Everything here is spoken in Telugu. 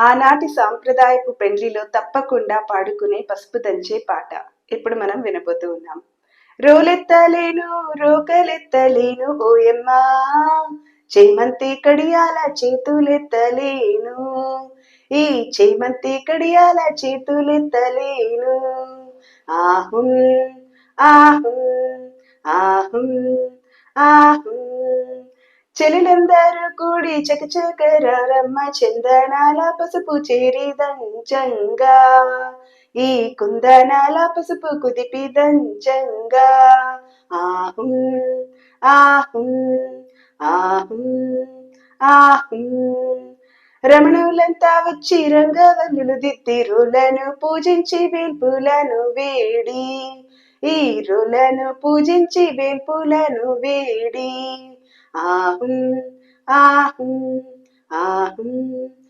ఆనాటి సాంప్రదాయపు పెండ్లిలో తప్పకుండా పాడుకునే పసుపు దంచే పాట ఇప్పుడు మనం వినబోతూ ఉన్నాం. రోలెత్తలేను రోకలెత్తలేను ఓయమ్మా, చేమంతి కడియాల చేతులెత్తలేను, ఈ చేమంతి కడియాల చేతులెత్తలేను. ఆహుం ఆహుం ఆహుం ఆహుం, చెలిలందరూ కూడి చకచకరారమ్మ, చందనాల పసుపు చేరిదంచంగా, ఈ కుందనాల పసుపు కుదిపి దంచంగా. ఆహుం ఆహుం ఆహుం ఆహుం, రమణులంతా వచ్చి రంగవల్లులు దిద్దిరులను పూజించి వేల్పులను వేడి, ఈ రులను పూజించి వేల్పులను వేడి. ఆహుం ఆహుం ఆహుం